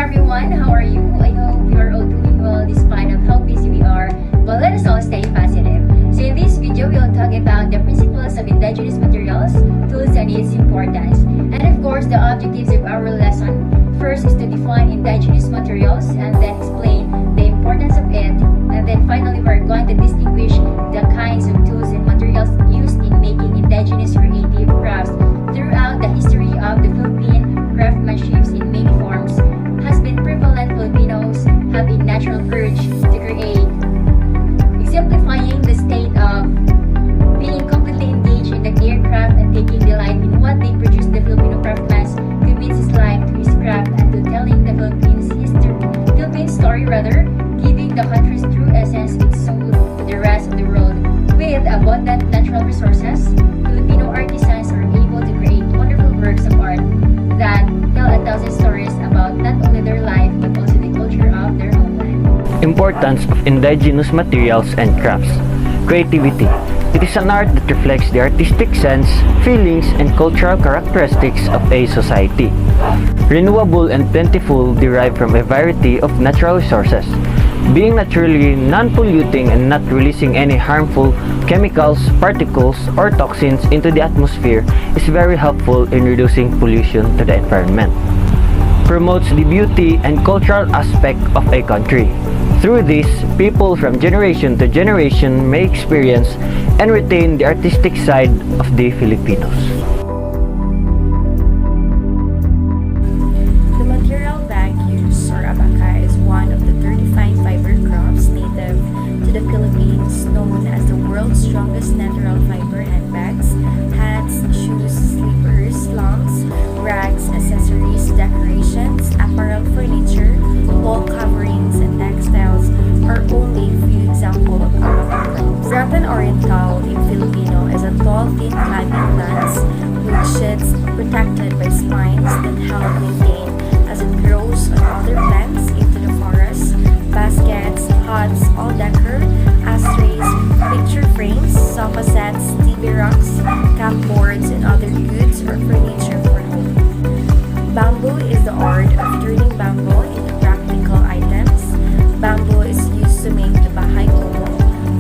everyone, how are you? I hope you are all doing well despite of how busy we are, but let us all stay positive. So in this video, we will talk about the principles of indigenous materials, tools, and its importance. And of course, the objectives of our lesson. First is to define indigenous materials and then explain the importance of it. And then finally, we're going to distinguish the kinds of tools and materials used in making indigenous creative crafts. Throughout the history of the Philippine, craftsmanship in many forms has been prevalent. Filipinos have a natural urge to create, exemplifying the state of being completely engaged in the aircraft and taking delight in what they produce. The Filipino craftsman commits his life to his craft and to telling the Philippine story, giving the country's true essence its soul to the rest of the world. With abundant natural resources, Filipino artisans are able to create wonderful works of art that tell a thousand stories about not only their life but also the culture of their homeland. Importance of indigenous materials and crafts. Creativity. It is an art that reflects the artistic sense, feelings, and cultural characteristics of a society. Renewable and plentiful, derived from a variety of natural resources. Being naturally non-polluting and not releasing any harmful chemicals, particles, or toxins into the atmosphere is very helpful in reducing pollution to the environment. Promotes the beauty and cultural aspect of a country. Through this, people from generation to generation may experience and retain the artistic side of the Filipinos. The material bag use, or abaca, is one of the 35 fiber crops native to the Philippines, known as the world's strongest natural fiber handbags, hats, shoes, slippers, slungs, rags, accessories, decorations, apparel, furniture, wall coverings, and textiles are only a few examples of abaca crops. Rattan oriental in Filipino is a tall, thin climbing plant with shoots protected by spines that help maintain as it grows on other plants into the forest. Baskets, huts, all decor, ashtrays, picture frames, sofa sets, TV racks, cupboards, and other goods or furniture for home. Bamboo is the art of turning bamboo into practical items. Bamboo is used to make the bahay kubo,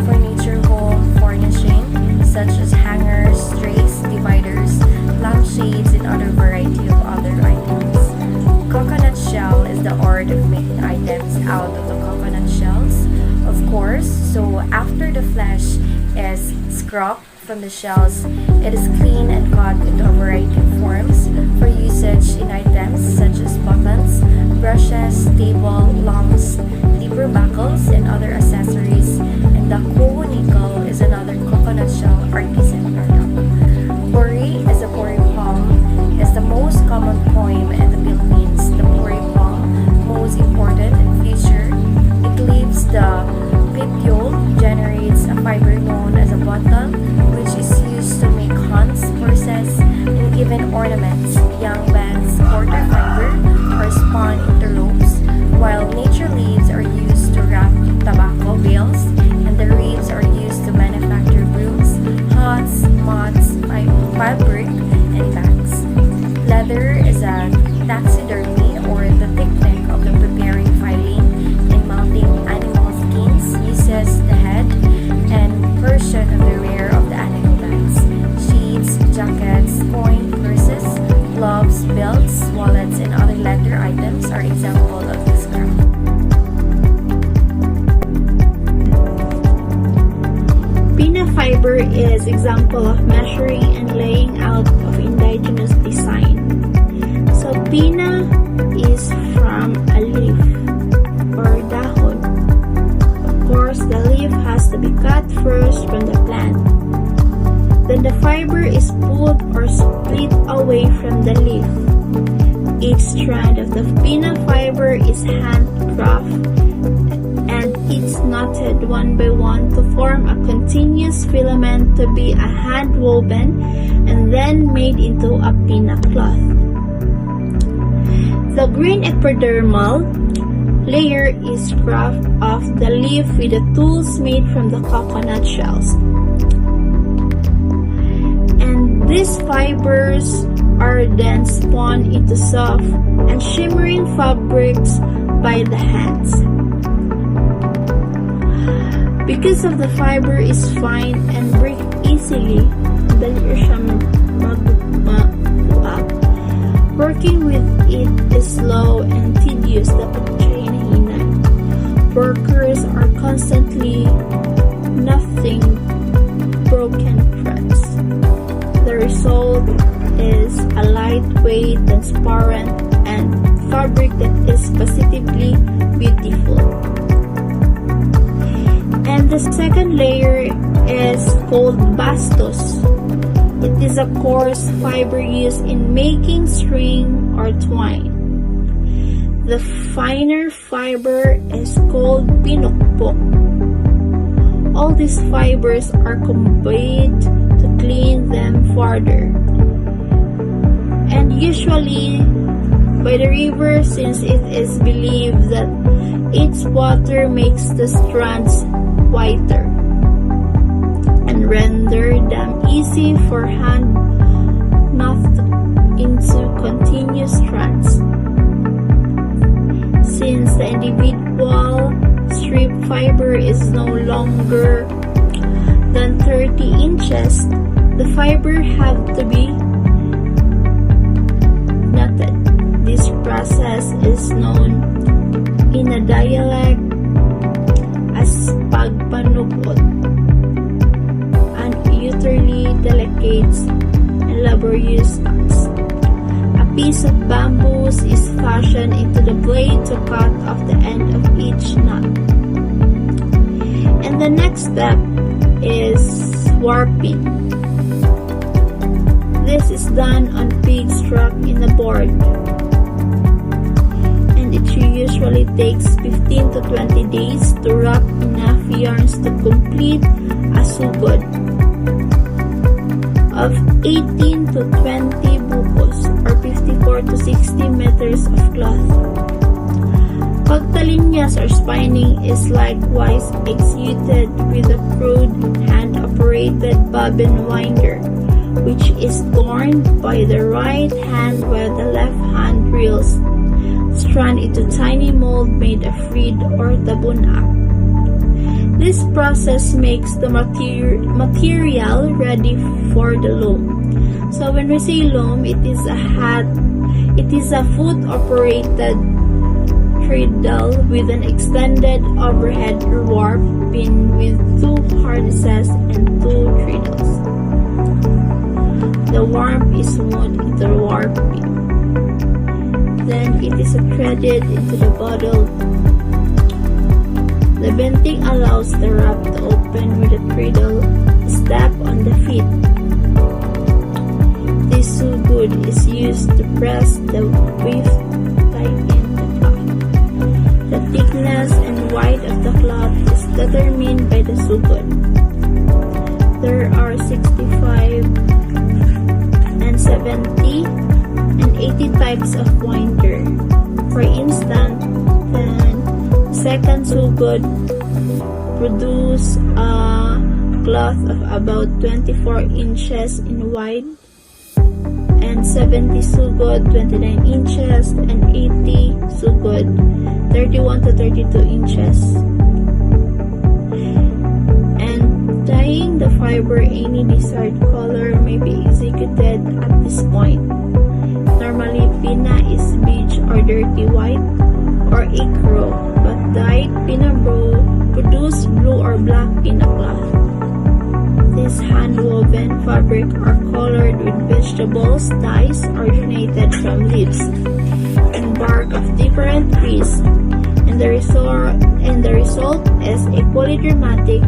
furniture home furnishing such as hangers, trays, dividers, lampshades, and other variety of other items. Coconut shell is the art of making items out of the coconut shells, of course. So after the flesh is scraped from the shells, it is cleaned and cut into a variety of forms for usage in items such as buttons, brushes, table, lamps, zipper buckles, and other accessories. And the kuho nickel is another coconut shell artisan product. Puri is a puri palm, is the most common poem in the Philippines. The puri palm, most important feature, it leaves the petiole, generates a fiber known as a bottle, which is used to make hunts, horses, and even ornaments. Young bands, quarter fiber, are spun into ropes, while nature leaves are used to wrap tobacco bales, and the reeds are used to manufacture brooms, huts, mats, fabric, and bags. Leather is a taxidermy, or the technique of the preparing, filing, and mounting animal skins, uses the head and portion of the rear of the animal bags. Sheets, jackets, coin, purses, gloves, belts, wallets, and other leather items are examples of this craft. Pina fiber is example of measuring and laying out of indigenous design. So pina is from a leaf or dahon. Of course, the leaf has to be cut first from the plant. Then the fiber is pulled or split away from the leaf. Each strand of the pina fiber is handcrafted and it's knotted one by one to form a continuous filament to be a hand woven and then made into a pina cloth. The green epidermal layer is scraped off the leaf with the tools made from the coconut shells. And these fibers are then spun into soft and shimmering fabrics by the hands. Because of the fiber is fine and break easily, dali siya mag-up. Working with it is slow and tedious, dapat siya hinahinay. Workers are constantly nothing broken threads. The result is a lightweight, transparent, and fabric that is positively beautiful. And the second layer is called bastos. It is a coarse fiber used in making string or twine. The finer fiber is called pinukpok. All these fibers are combined to clean them further. And usually by the river, since it is believed that its water makes the strands whiter and render them easy for hand knotted into continuous strands. Since the individual strip fiber is no longer than 30 inches, the fiber have to be knotted. This process is known in a dialect as pagpanukot, an utterly delicate and laborious task. A piece of bamboo is fashioned into the blade to cut off the end of each knot. And the next step is warping. This is done on pig struck in the board, and it usually takes 15 to 20 days to wrap enough yarns to complete a sugod of 18 to 20 buhos or 54 to 60 meters of cloth. Pagtalinyas or spinning is likewise executed with a crude hand-operated bobbin winder, which is torn by the right hand while the left hand reels strand into tiny mold made of reed or tabunak. This process makes the material ready for the loom. So when we say loom, it is a foot-operated treadle with an extended overhead warp pin with two harnesses and two treadles. The warp is sewn into the warp pin. Then it is threaded into the bottle. The venting allows the wrap to open with a treadle step on the feet. This sugod is used to press the weave tight in the cloth. The thickness and width of the cloth is determined by the sugod. There are 65 and 70 and 80 types of winder. For instance, the second sugod produce a cloth of about 24 inches in wide, and 70 sugod 29 inches, and 80 sugod 31 to 32 inches. And dyeing the fiber any desired color may be executed at this point. Normally, pina is beige or dirty white or icro, but dyed pina produce blue or black pina cloth. This hand-woven fabric are colored with vegetables dyes originated from leaves and bark of different trees, and the result is equally dramatic